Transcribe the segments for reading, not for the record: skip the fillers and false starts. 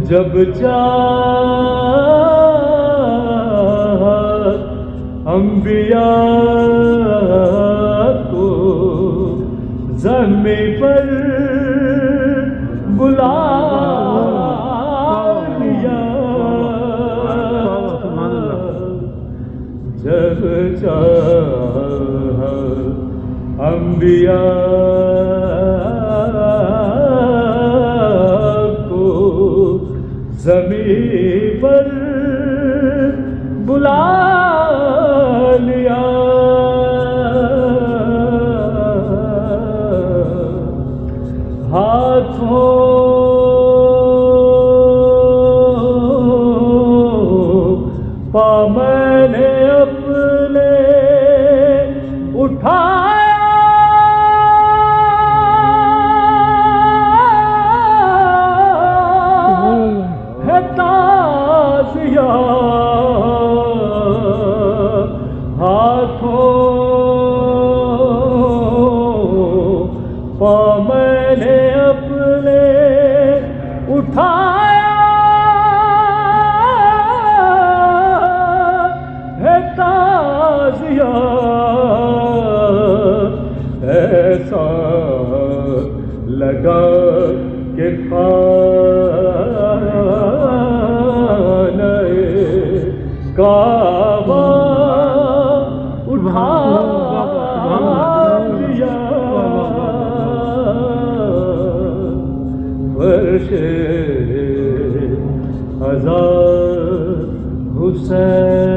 جب چاہت انبیاء کو زمین پر بلا لیا، جب چاہت انبیاء کو زمین پر بلا لیا، ہاتھوں پا میں نے اپنے اٹھایا، ہے تازیہ، ہاتھوں پا میں نے اپنے اٹھایا، ہے تازیہ، ایسا لگا کہ خانہ کعبہ اٹھا لیا، فرش ہزار حسین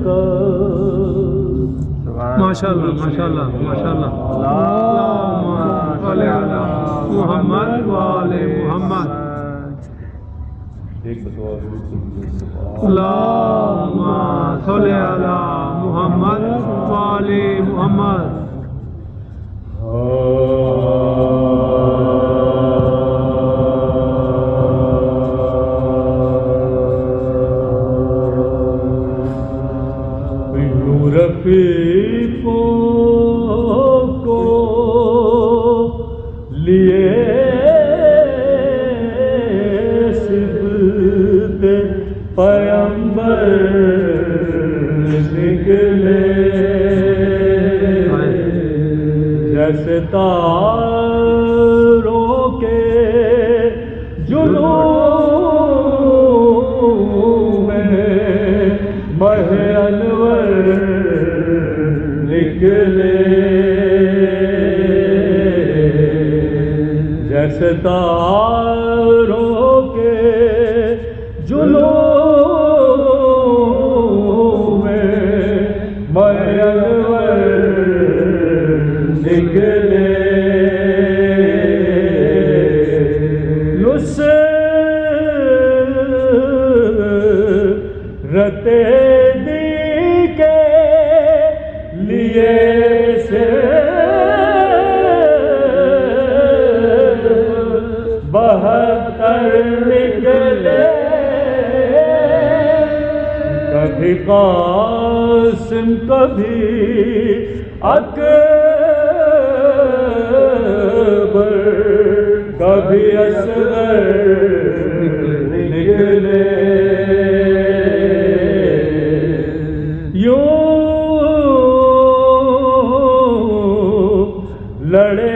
کا، ماشاءاللہ ماشاءاللہ ماشاءاللہ، اللہم صل علی محمد و آل محمد، اللہم صل علی محمد و آل محمد۔ رفیقوں کو لیے صدق پیغمبر نکلے، جیسے تاروں کے جنوں میں ماہ انور نکلے، جیسے تاروں کے جنوں میں ماہ انور نکلے، نصرت دی کے لیے سے بہتر نکلے، کبھی قاسم کبھی اکبر کبھی اصغر نکلے یوں لڑے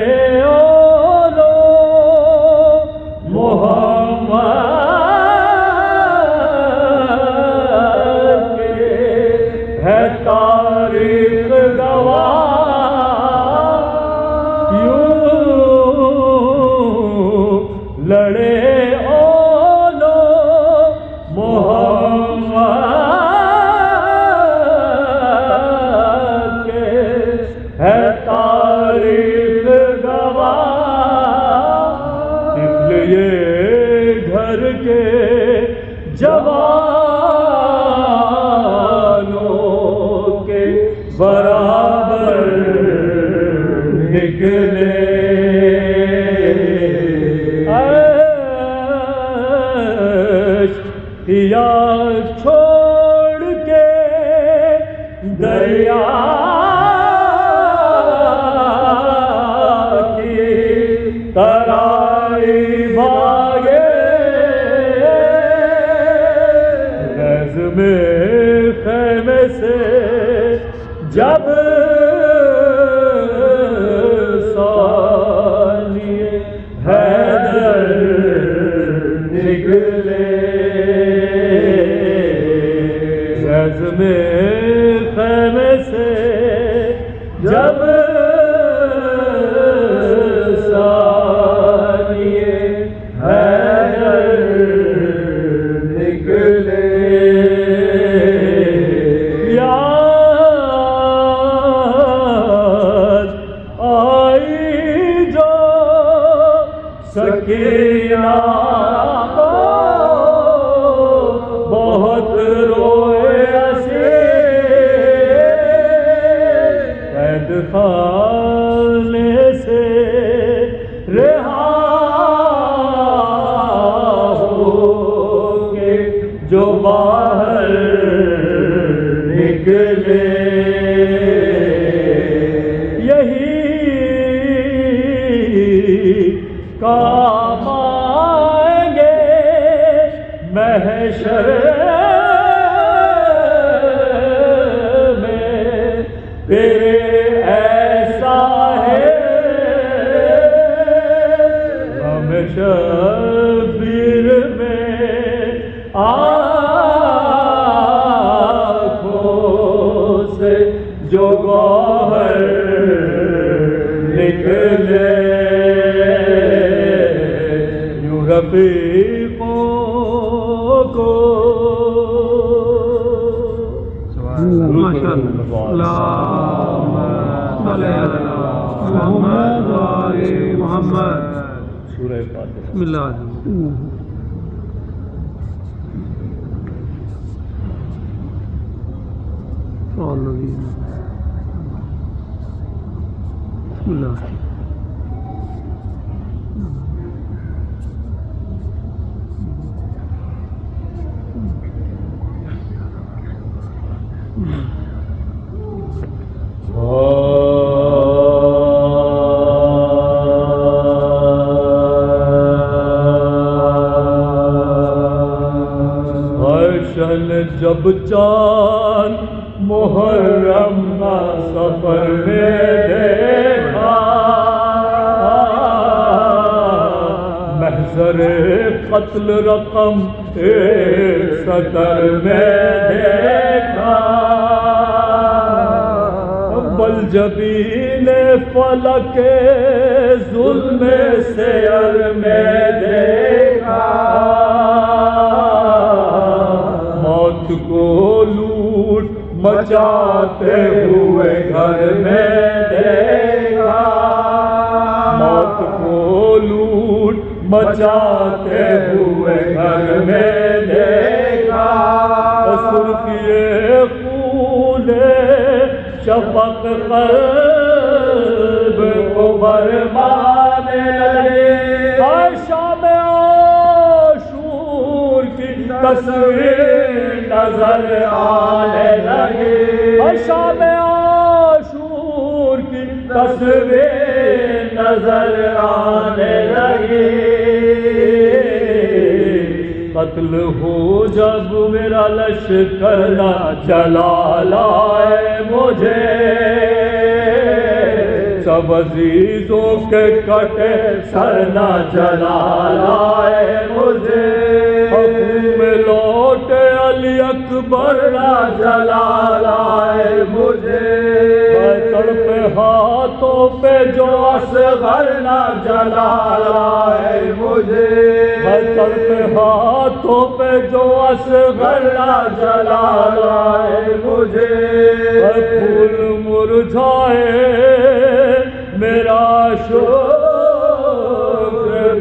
جوانوں کے برابر نکلے یا چھوڑ کے دریا کی ترائی بھاگے خیمے سے جب ثانی حیدر نکلے عزم خیمے سے جب ثانی حیدر نکلے سکینہ بہت روئے قید خانے سے رہا ہو کے جو باہر نکلے یہی کام آئیں گے محشر میں تیرے ایسا ہے ہم شبیر میں آنکھوں سے جو گوہر نکلے رفیقوں کو محمد سورہ فاتحہ بسم اللہ بسم اللہ جب چاند محرم کا سفر میں دیکھا محضر قتل رقم ایک سطر میں دیکھا بلجبین فلک ظلم سیر میں دیکھا موت کو لوٹ مچاتے ہوئے گھر میں دیکھا موت کو لوٹ مچاتے ہوئے گھر میں دیکھا سرخی خون شفق قلب کو برمانے لگے شام عاشور کی تصویر نظر آنے لگے شام عاشور کی تصویر نظر آنے لگی قتل ہو جب میرا لشکر نہ چلا لائے مجھے سب عزیزوں کے کٹے سر نہ چلا لائے مجھے حکم لوٹے علی اکبر نہ چلا لائے مجھے تڑپے ہاتھوں پہ جو اصغر نہ چلا لائے مجھے تڑپے ہاتھوں پہ جو اصغر نہ چلا لائے مجھے پھول مرجھائے میرا شکر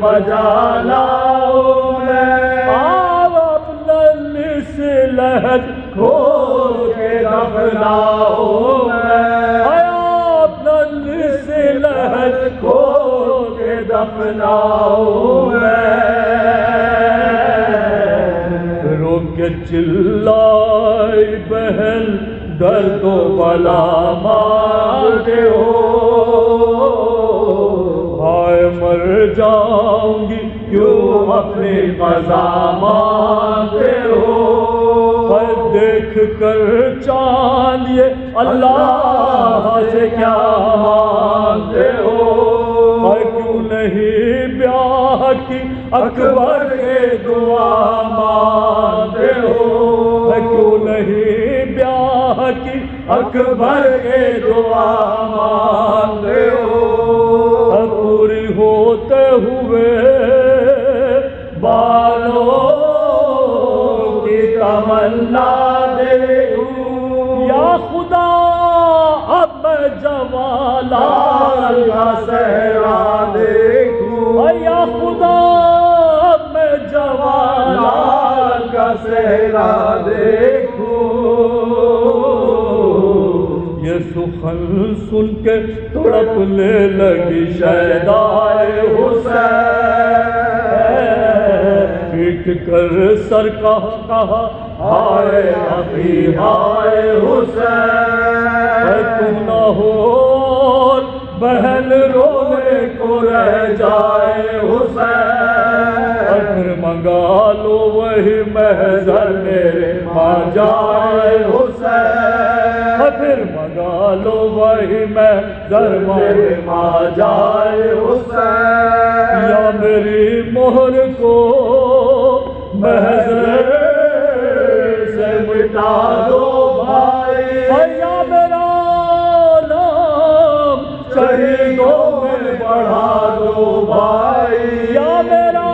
بجانا اپنا نصلحت کھول کے دفناؤ اپنا نصلحت کھول کے دفناؤ رو کے چلائی بہن درد و بلا مانگتے ہو ہائے مر جاؤں گی کیوں اپنی قضا مانگتے ہو پر دیکھ کر چاند یہ اللہ سے کیا مانگتے ہو اور کیوں نہیں بیاہ کی اکبر کے دعا مانگتے ہو کیوں نہیں بیاہ کی اکبر کے دعا مانگتے ہو پوری ہوتے ہوئے بالوں کی تمنا دیکھوں یا خدا اب میں جمالات کا صحرا دیکھوں یا خدا اب میں جمالات کا صحرا دیکھوں یہ سخن سن کے تڑپنے لگی شیدائے حسین پیٹ کر سر کہا ہائے ابھی ہائے حسین تو نہ ہو بہن رونے کو رہ جائے حسین پھر منگا لو وہی محضر میرے ماں جائے حسین پھر منگا لو وہی محضر میرے ماں جائے حسین یا میری مہر کو محضر سے مٹا دو بھائی یا میرا نام شہیدوں میں بڑھا دو بھائی یا میرا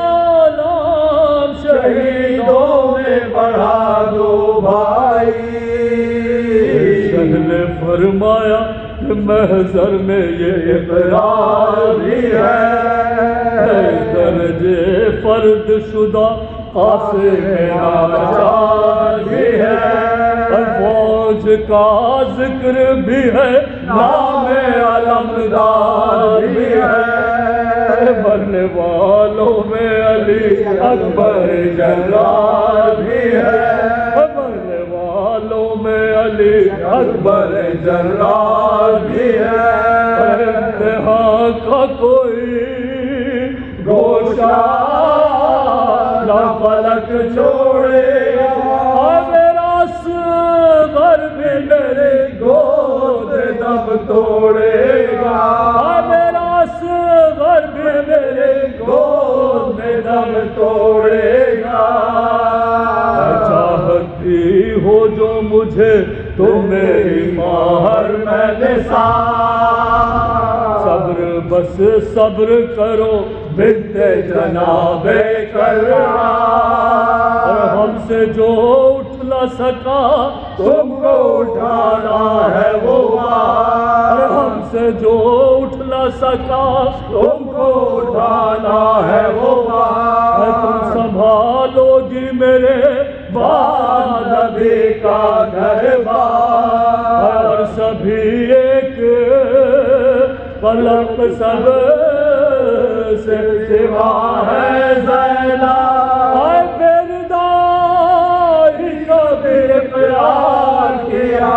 نام شہیدوں میں بڑھا دو بھائی شاہ نے فرمایا کہ محضر میں یہ اقرار بھی ہے درجے فرد شدہ قاسم ناچار بھی ہے فوج کا ذکر بھی ہے نام علمدار بھی ہے مرنے والوں میں علی اکبر جلال بھی ہے مرنے والوں میں علی اکبر جلال بھی ہے انتہا کا کوئی گوشہ نہ فلک چھوڑے میرا صغر بھی میرے گود دم توڑے گا میرا صغر بھی میرے گود میں دم توڑے گا چاہتی ہو جو مجھے تو میری مہر میں نثار صبر بس صبر کرو بنت جناب کرار اور ہم سے جو اٹھ نہ سکا تم کو اٹھانا ہے وہ اور ہم سے جو اٹھ نہ سکا تم کو اٹھانا ہے وہ تم سنبھالو گی میرے بعد نبی کا گھر بار اور سبھی ایک قلب سب سے سوا ہے زینب بردائی کبھی اقرار کیا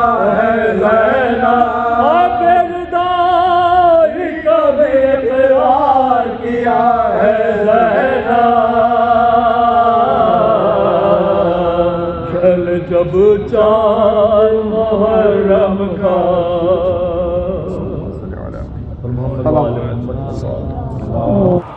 محرم کا صلی اللہ علیہ وسلم.